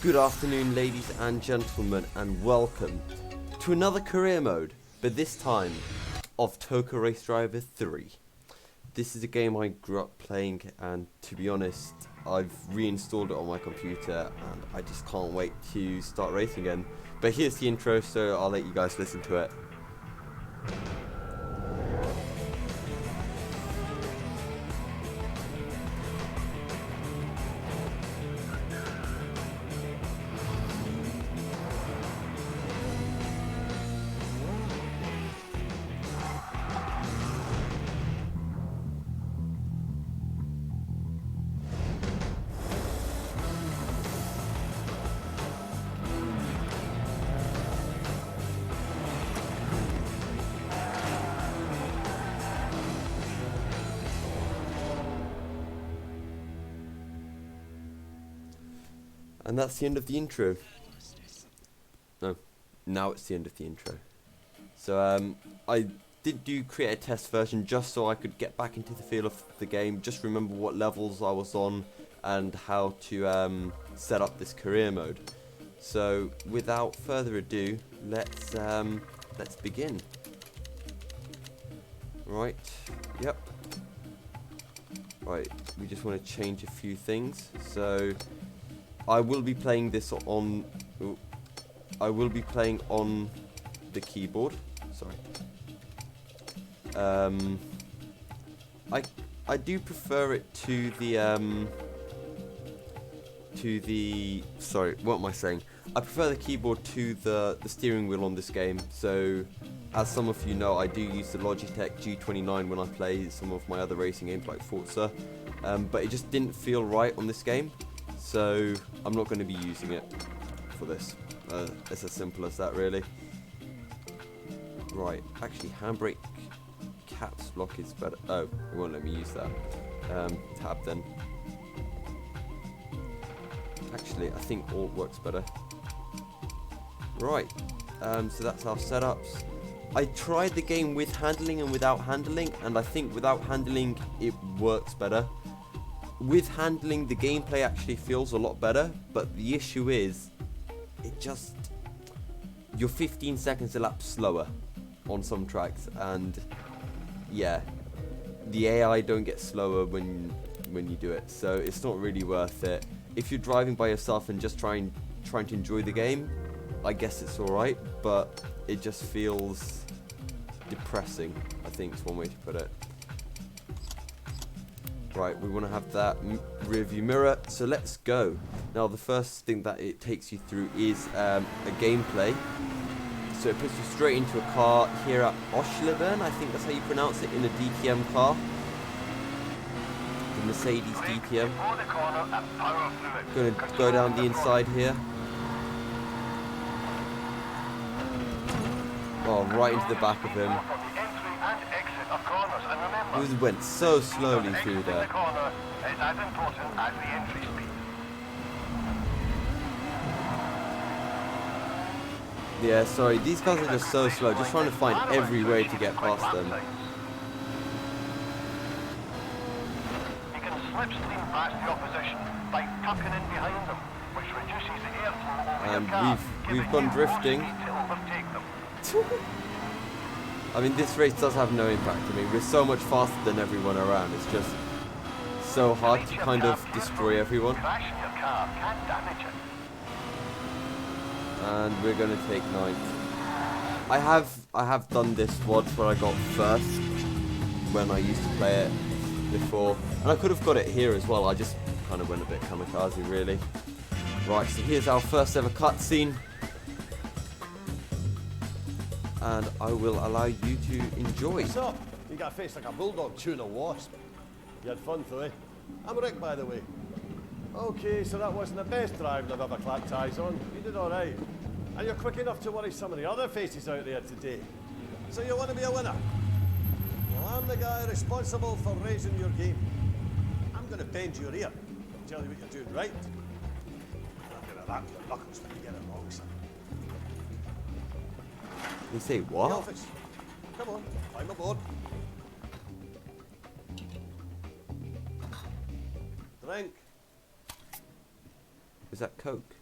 Good afternoon, ladies and gentlemen, and welcome to another career mode, but this time of TOCA Race Driver 3. This is a game I grew up playing, and to be honest, I've reinstalled it on my computer, and I just can't wait to start racing again. But here's the intro, so I'll let you guys listen to it. And that's the end of the intro. No, now it's the end of the intro. So I did create a test version just so I could get back into the feel of the game, just remember what levels I was on and how to set up this career mode. So without further ado, let's begin. Right, yep. Right, we just want to change a few things. So I will be playing this on. I will be playing on the keyboard. Sorry. I do prefer it to the. Sorry, what am I saying? I prefer the keyboard to the steering wheel on this game. So, as some of you know, I do use the Logitech G29 when I play some of my other racing games like Forza, but it just didn't feel right on this game. So I'm not going to be using it for this. It's as simple as that, really. Right, actually, handbrake caps lock is better. Oh, it won't let me use that. Tab then. Actually, I think Alt works better. Right, so that's our setups. I tried the game with handling and without handling, and I think without handling it works better. With handling, the gameplay actually feels a lot better, but the issue is, you're 15 seconds a lap slower on some tracks, and yeah, the AI don't get slower when you do it, so it's not really worth it. If you're driving by yourself and just trying to enjoy the game, I guess it's alright, but it just feels depressing, I think is one way to put it. Right, we want to have that rear view mirror, so let's go. Now the first thing that it takes you through is a gameplay. So it puts you straight into a car here at Oschleben, I think that's how you pronounce it, in a DTM car. The Mercedes DTM. Going to go down the inside here. Oh, right into the back of him. He went so slowly through there. Yeah, sorry, these cars are just so slow, just trying to find every way to get past them. You can slipstream past the opposition by tucking in behind them, which reduces the airflow over your car, we've gone drifting. I mean, this race does have no impact. I mean, we're so much faster than everyone around. It's just so hard to kind of destroy everyone. And we're going to take 9th. I have done this once where I got first when I used to play it before. And I could have got it here as well. I just kind of went a bit kamikaze, really. Right, so here's our first ever cutscene. And I will allow you to enjoy. What's up? You got a face like a bulldog chewing a wasp. You had fun, though, eh? I'm Rick, by the way. Okay, so that wasn't the best driving I've ever clapped eyes on. You did all right. And you're quick enough to worry some of the other faces out there today. So you want to be a winner? Well, I'm the guy responsible for raising your game. I'm going to bend your ear. Tell you what you're doing right. I'm going to rap your knuckles when you get it wrong, son. You say what? The office. Come on, climb aboard. Drink. Is that Coke?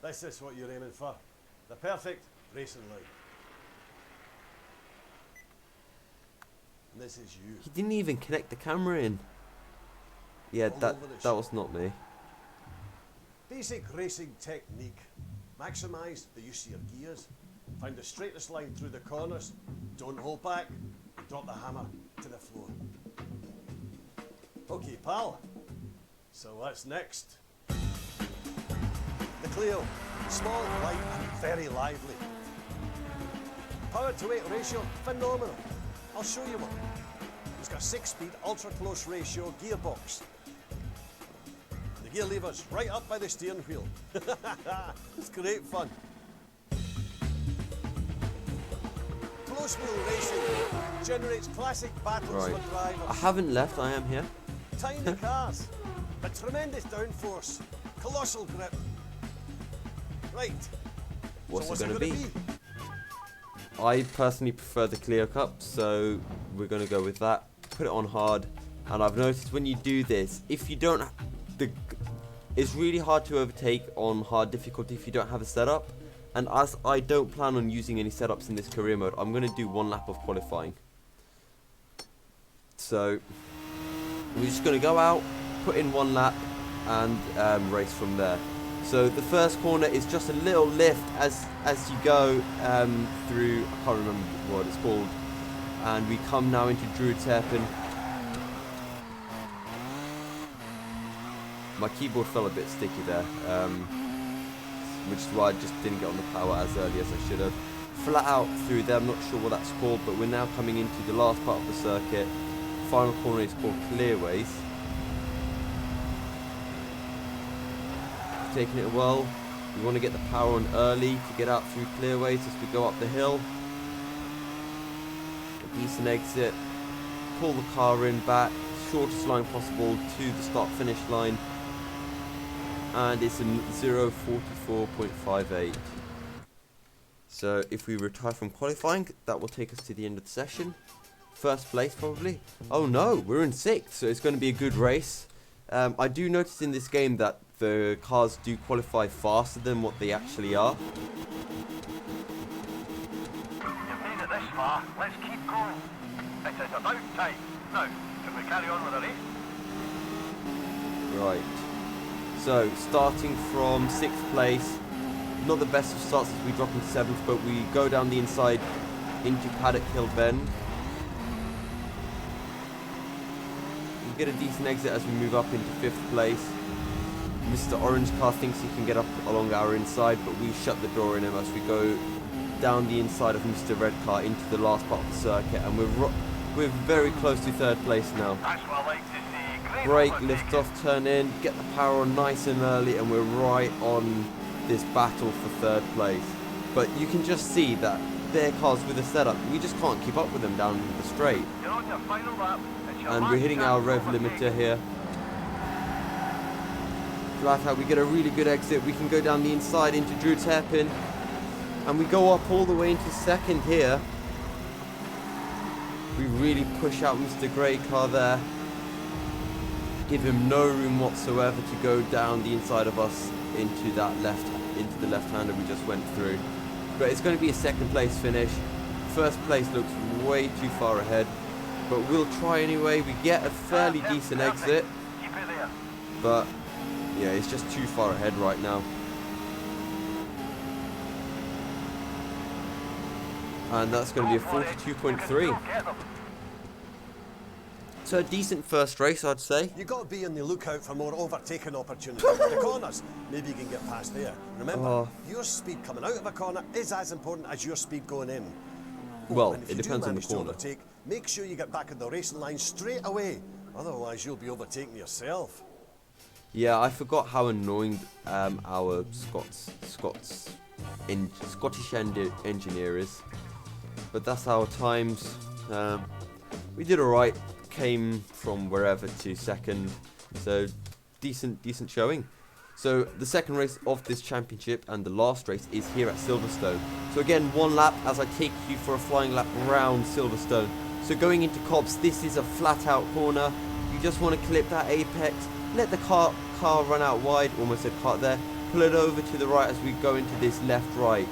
This is what you're aiming for. The perfect racing line. And this is you. He didn't even connect the camera in. Yeah, All that over the that shop. was not me. Basic racing technique. Maximise the use of your gears. Find the straightest line through the corners. Don't hold back. Drop the hammer to the floor. Okay, pal. So what's next? The Clio. Small, light, and very lively. Power to weight ratio, phenomenal. I'll show you one. It's got a 6-speed ultra close ratio gearbox. The gear lever's right up by the steering wheel. It's great fun. Close wheel racing generates classic battles Right. for drivers. I haven't left. I am here. Tiny cars, but tremendous downforce, colossal grip. Right. What's so it gonna gonna be? I personally prefer the Clio Cup, so we're gonna go with that. Put it on hard, and I've noticed when you do this, if you don't, it's really hard to overtake on hard difficulty if you don't have a setup. And as I don't plan on using any setups in this career mode, I'm gonna do one lap of qualifying. So we're just gonna go out, put in one lap, and race from there. So the first corner is just a little lift as you go through, I can't remember what it's called, and we come now into Druid's Hairpin. My keyboard fell a bit sticky there, which is why I just didn't get on the power as early as I should have. Flat out through there, I'm not sure what that's called, but we're now coming into the last part of the circuit. Final corner is called Clearways. Taking it well. We want to get the power on early to get out through Clearways as we go up the hill. A decent exit. Pull the car in back, shortest line possible to the start finish line. And it's a 0:44.58. So if we retire from qualifying, that will take us to the end of the session. First place probably. Oh no, we're in 6th, so it's going to be a good race. I do notice in this game that the cars do qualify faster than what they actually are. You've made it this far. Let's keep going. It is about time. Now, can we carry on with the race? Right. So starting from 6th place, not the best of starts as we drop into 7th, but we go down the inside into Paddock Hill Bend. We get a decent exit as we move up into 5th place. Mr. Orange car thinks he can get up along our inside, but we shut the door in him as we go down the inside of Mr. Red car into the last part of the circuit, and we're very close to 3rd place now. That's what I like to see. Great Brake, overtaking. lift off, turn in, get the power on nice and early, and we're right on this battle for 3rd place. But you can just see that their cars with the setup, we just can't keep up with them down the straight. You're on your final lap. It's your And last we're hitting chance our to rev overtake. limiter here. Flat out, we get a really good exit. We can go down the inside into Druid's Hairpin, and we go up all the way into 2nd here. We really push out Mr. Grey car there. Give him no room whatsoever to go down the inside of us into the left-hander we just went through. But it's going to be a 2nd place finish. 1st place looks way too far ahead, but we'll try anyway. We get a fairly decent exit, Keep it there. but yeah, it's just too far ahead right now. And that's going to be a 42.3. So a decent first race, I'd say. You got to be on the lookout for more overtaking opportunities. The corners, maybe you can get past there. Remember, Oh. your speed coming out of a corner is as important as your speed going in. Well, And if it you depends do on the manage to corner. overtake, make sure you get back on the racing line straight away. Otherwise, you'll be overtaking yourself. Yeah, I forgot how annoying our Scottish engineer is. But that's our times. We did alright. Came from wherever to 2nd, so decent showing. So the 2nd race of this championship and the last race is here at Silverstone. So again, one lap as I take you for a flying lap around Silverstone. So going into Cobbs, this is a flat out corner. You just want to clip that apex, let the car run out wide, almost said cart there. pull it over to the right as we go into this left-right.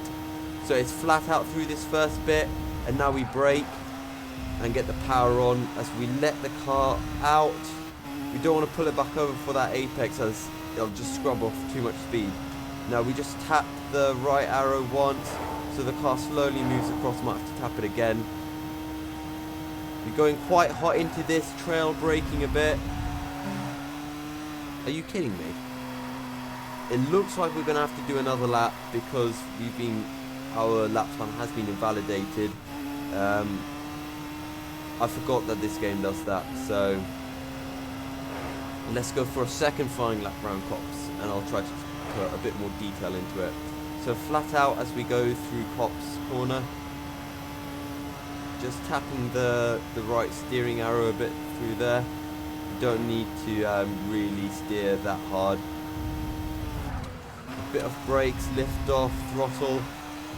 So it's flat out through this first bit, and now we brake and get the power on as we let the car out. We don't want to pull it back over for that apex as it'll just scrub off too much speed. Now we just tap the right arrow once, so the car slowly moves across. Might have to tap it again. We're going quite hot into this, trail braking a bit. Are you kidding me? It looks like we're going to have to do another lap because our lap time has been invalidated. I forgot that this game does that, so let's go for a second flying lap round Cops, and I'll try to put a bit more detail into it. So flat out as we go through Cops corner, just tapping the right steering arrow a bit through there. You don't need to really steer that hard. A bit of brakes, lift off, throttle,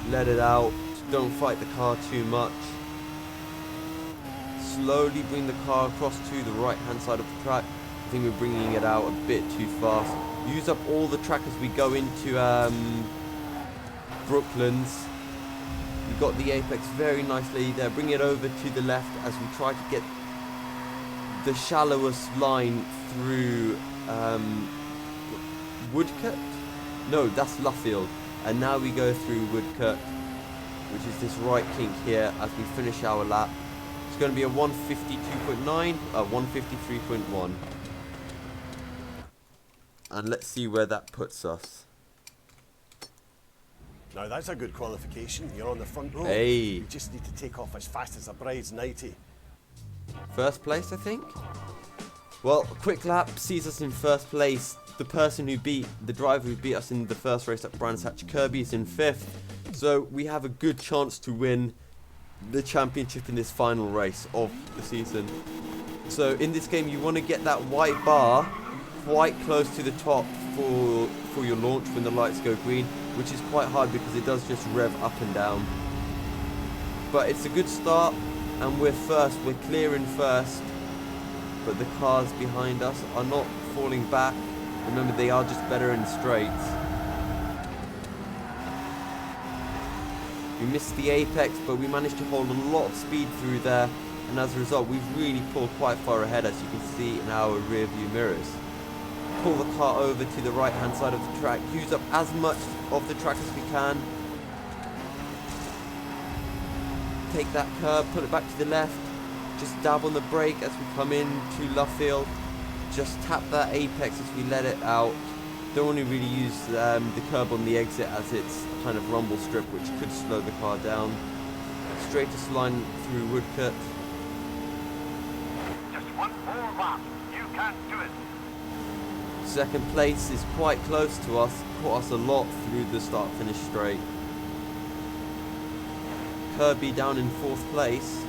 let it out. Don't fight the car too much. Slowly bring the car across to the right hand side of the track. I think we're bringing it out a bit too fast. Use up all the track as we go into Brooklands. We got the apex very nicely there. Bring it over to the left as we try to get the shallowest line through Woodcut? No, that's Luffield. And now we go through Woodcut, which is this right kink here as we finish our lap. It's going to be a 152.9, 153.1. And let's see where that puts us. Now that's a good qualification. You're on the front row. Hey. You just need to take off as fast as a bride's nightie. First place, I think. Well, a quick lap sees us in first place. The driver who beat us in the first race at Brands Hatch Kirby is in 5th. So we have a good chance to win the championship in this final race of the season. So in this game you want to get that white bar quite close to the top for your launch when the lights go green, which is quite hard because it does just rev up and down. But it's a good start, and we're clearing first, but the cars behind us are not falling back. Remember, they are just better in straights. We missed the apex, but we managed to hold a lot of speed through there, and as a result we've really pulled quite far ahead, as you can see in our rear view mirrors. Pull the car over to the right hand side of the track, use up as much of the track as we can. Take that curb, put it back to the left, just dab on the brake as we come in to Luffield. Just tap that apex as we let it out. Don't want to really use the curb on the exit as it's a kind of rumble strip which could slow the car down. Straightest line through Woodcut. Just one more lap. You can do it. Second place is quite close to us. Caught us a lot through the start finish straight. Kirby down in 4th place.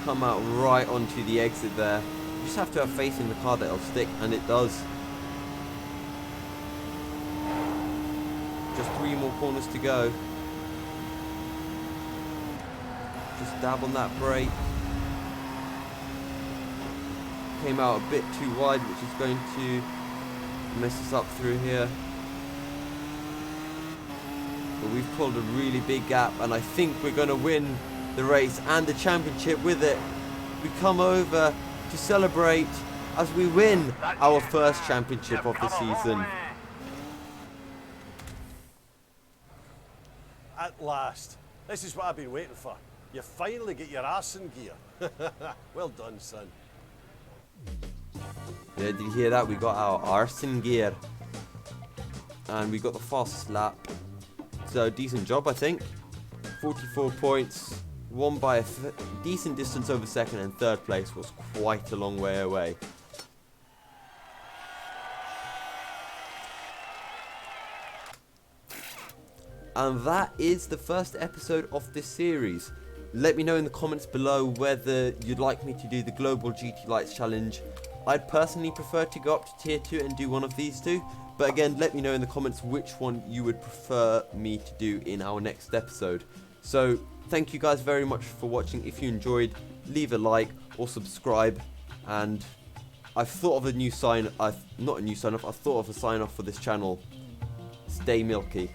Come out right onto the exit there. You just have to have faith in the car that it'll stick, and it does. Just 3 more corners to go. Just dab on that brake. Came out a bit too wide, which is going to mess us up through here. But we've pulled a really big gap, and I think we're going to win the race and the championship with it. We come over to celebrate as we win our first championship of the season. At last. This is what I've been waiting for. You finally get your arse in gear. Well done, son. Yeah, did you hear that? We got our arse in gear. And we got the fastest lap. So decent job, I think. 44 points. Won by a decent distance over second, and 3rd place was quite a long way away. And that is the first episode of this series. Let me know in the comments below whether you'd like me to do the Global GT Lights Challenge. I'd personally prefer to go up to tier 2 and do one of these two. But again, let me know in the comments which one you would prefer me to do in our next episode. So, thank you guys very much for watching. If you enjoyed, leave a like or subscribe, and I've thought of a new sign. Not a new sign off. I've thought of a sign off for this channel. Stay milky.